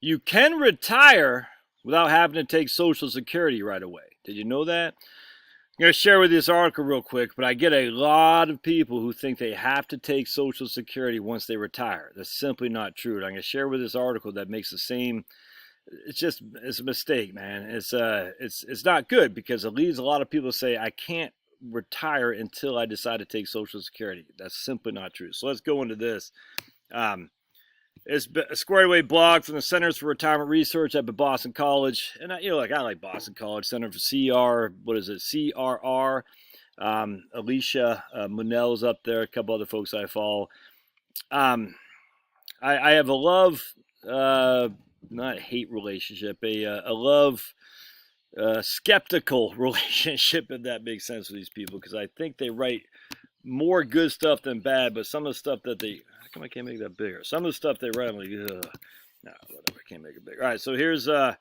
You can retire without having to take Social Security right away. Did you know that? I'm going to share with you this article real quick, but I get a lot of people who think they have to take Social Security once they retire. That's simply not true. And I'm going to share with this article that makes the same. It's a mistake, man. It's not good because it leads a lot of people to say I can't retire until I decide to take Social Security. That's simply not true. So let's go into this. Um, It's a squared away blog from the Centers for Retirement Research up at Boston College, and I like Boston College Center for CR. What is it? CRR. Alicia Munnell's up there. A couple other folks I follow. I have a love, not hate relationship, a love skeptical relationship, if that makes sense with these people, because I think they write more good stuff than bad, but some of the stuff that they, how come I can't make that bigger? Some of the stuff they write, I'm like, ugh, no, whatever, I can't make it bigger. All right, so here's a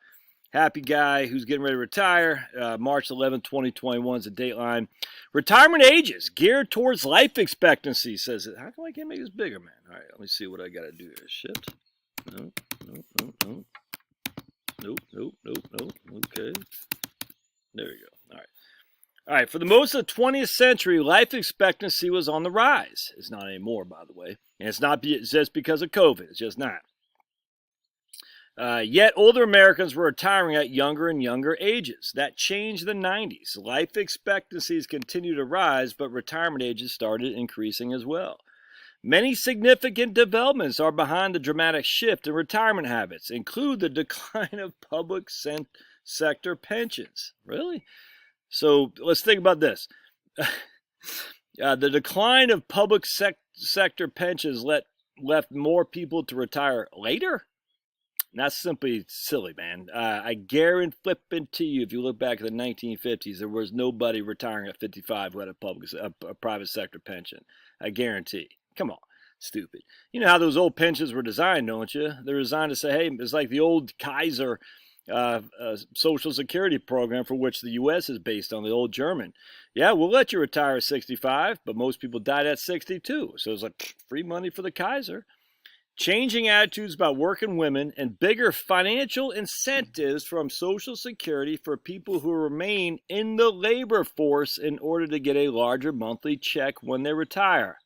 happy guy who's getting ready to retire. March 11, 2021 is the dateline. Retirement ages geared towards life expectancy, says it. How come I can't make this bigger, man? All right, let me see what I got to do here. Shift. No, no, no, no. Nope, nope, nope, nope. Okay. There we go. All right. All right, for the most of the 20th century, life expectancy was on the rise. It's not anymore, by the way. And it's not just because of COVID. It's just not. Yet older Americans were retiring at younger and younger ages. That changed in the 90s. Life expectancies continued to rise, but retirement ages started increasing as well. Many significant developments are behind the dramatic shift in retirement habits, include the decline of public sector pensions. Really? So let's think about this. The decline of public sector pensions left more people to retire later? That's simply silly, man. I guarantee you, if you look back at the 1950s, there was nobody retiring at 55 who had a private sector pension. I guarantee. Come on, stupid. You know how those old pensions were designed, don't you? They're designed to say, hey, it's like the old Kaiser Social Security program for which the U.S. is based on, the old German. Yeah, we'll let you retire at 65, but most people died at 62. So it's like free money for the Kaiser. Changing attitudes about working women and bigger financial incentives from Social Security for people who remain in the labor force in order to get a larger monthly check when they retire.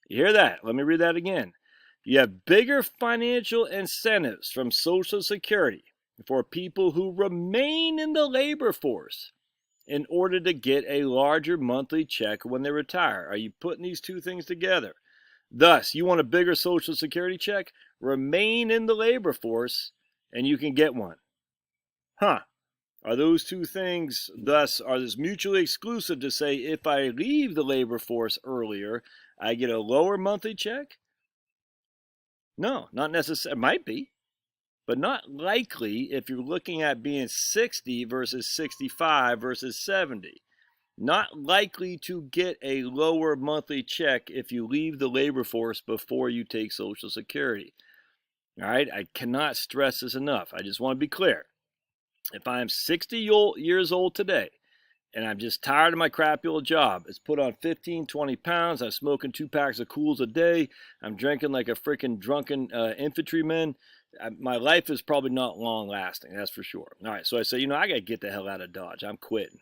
You hear that? Let me read that again. You have bigger financial incentives from Social Security for people who remain in the labor force in order to get a larger monthly check when they retire. Are you putting these two things together? Thus, you want a bigger Social Security check? Remain in the labor force and you can get one. Huh. Are those two things, thus, are this mutually exclusive to say if I leave the labor force earlier, I get a lower monthly check? No, not necessarily. It might be, but not likely if you're looking at being 60 versus 65 versus 70. Not likely to get a lower monthly check if you leave the labor force before you take Social Security. All right, I cannot stress this enough. I just want to be clear. If I am 60 years old today and I'm just tired of my crappy old job, it's put on 15, 20 pounds, I'm smoking 2 packs of Cools a day, I'm drinking like a freaking drunken infantryman, my life is probably not long lasting, that's for sure. All right, so I say, I got to get the hell out of Dodge. I'm quitting.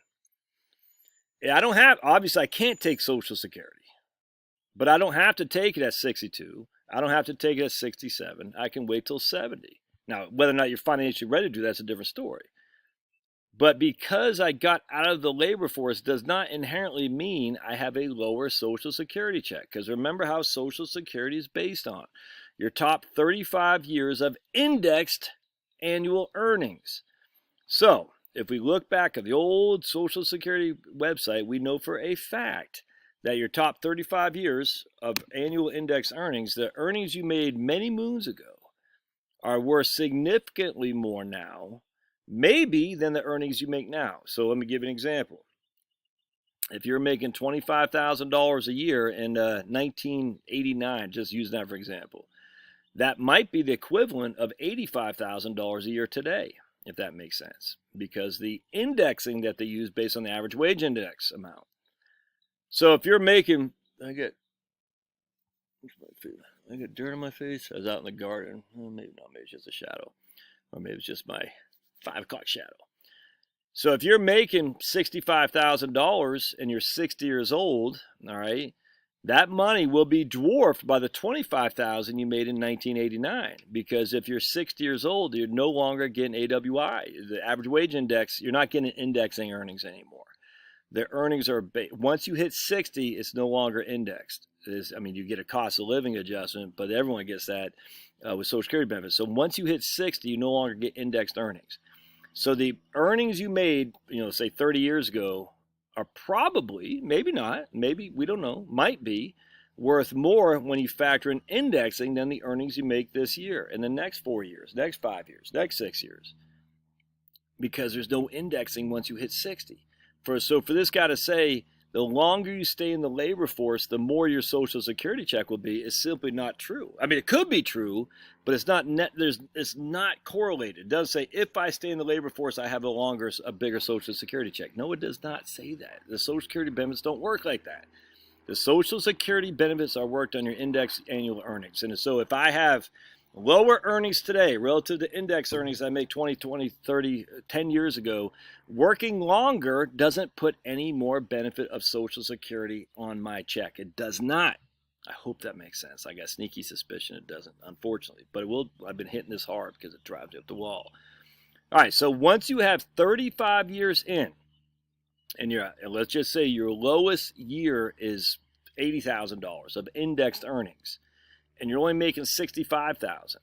Obviously, I can't take Social Security, but I don't have to take it at 62. I don't have to take it at 67. I can wait till 70. Now, whether or not you're financially ready to do that's a different story. But because I got out of the labor force does not inherently mean I have a lower Social Security check. Because remember how Social Security is based on your top 35 years of indexed annual earnings. So, if we look back at the old Social Security website, we know for a fact that your top 35 years of annual index earnings, the earnings you made many moons ago, are worth significantly more now, maybe, than the earnings you make now. So let me give you an example. If you're making $25,000 a year in 1989, just use that for example, that might be the equivalent of $85,000 a year today, if that makes sense, because the indexing that they use based on the average wage index amount. So if you're making, I got dirt on my face. I was out in the garden. Well, maybe not. Maybe it's just a shadow. Or maybe it's just my 5 o'clock shadow. So if you're making $65,000 and you're 60 years old, all right, that money will be dwarfed by the $25,000 you made in 1989. Because if you're 60 years old, you're no longer getting AWI, the average wage index. You're not getting indexing earnings anymore. The earnings are, once you hit 60, it's no longer indexed. I mean, you get a cost of living adjustment, but everyone gets that with Social Security benefits. So once you hit 60, you no longer get indexed earnings. So the earnings you made, say 30 years ago are probably, maybe not, maybe, we don't know, might be worth more when you factor in indexing than the earnings you make this year, in the next 4 years, next 5 years, next 6 years, because there's no indexing once you hit 60. So for this guy to say the longer you stay in the labor force, the more your Social Security check will be, is simply not true. I mean, it could be true, but it's not it's not correlated. It does say if I stay in the labor force, I have a bigger Social Security check. No, it does not say that. The Social Security benefits don't work like that. The Social Security benefits are worked on your index annual earnings. And so if I have lower earnings today relative to index earnings I make 20, 30, 10 years ago, working longer doesn't put any more benefit of Social Security on my check. It does not. I hope that makes sense. I got a sneaky suspicion it doesn't, unfortunately. But it will. I've been hitting this hard because it drives you up the wall. All right, so once you have 35 years in, and let's just say your lowest year is $80,000 of indexed earnings, and you're only making $65,000,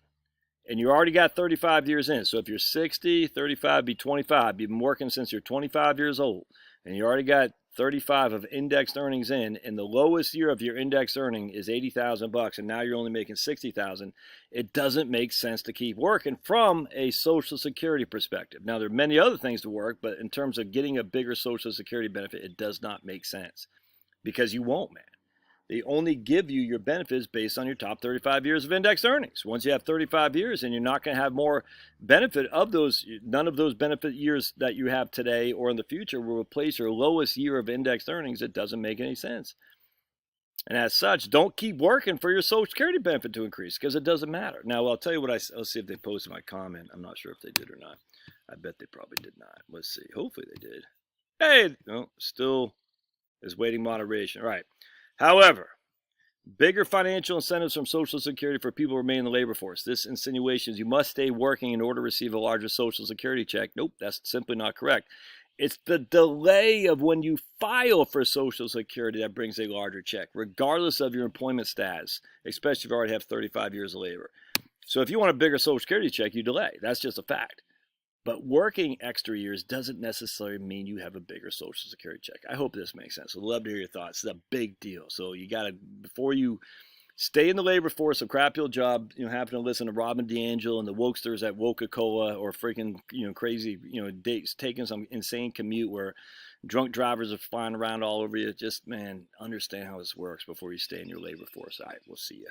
and you already got 35 years in. So if you're 60, 35 be 25. You've been working since you're 25 years old, and you already got 35 of indexed earnings in, and the lowest year of your indexed earning is $80,000, and now you're only making $60,000. It doesn't make sense to keep working from a Social Security perspective. Now, there are many other things to work, but in terms of getting a bigger Social Security benefit, it does not make sense, because you won't, man. They only give you your benefits based on your top 35 years of indexed earnings. Once you have 35 years, and you're not going to have more benefit of those, none of those benefit years that you have today or in the future will replace your lowest year of indexed earnings. It doesn't make any sense. And as such, don't keep working for your Social Security benefit to increase, because it doesn't matter. Now, I'll tell you what let's see if they posted my comment. I'm not sure if they did or not. I bet they probably did not. Let's see. Hopefully they did. Hey, no, still is waiting moderation. All right. However, bigger financial incentives from Social Security for people who remain in the labor force. This insinuations you must stay working in order to receive a larger Social Security check. Nope, that's simply not correct. It's the delay of when you file for Social Security that brings a larger check, regardless of your employment status, especially if you already have 35 years of labor. So if you want a bigger Social Security check, you delay. That's just a fact. But working extra years doesn't necessarily mean you have a bigger Social Security check. I hope this makes sense. I'd love to hear your thoughts. It's a big deal. So you got to, before you stay in the labor force, a crappy old job, having to listen to Robin DeAngelo and the wokesters at Coca-Cola, or freaking, crazy, dates, taking some insane commute where drunk drivers are flying around all over you. Just, man, understand how this works before you stay in your labor force. All right, we'll see you.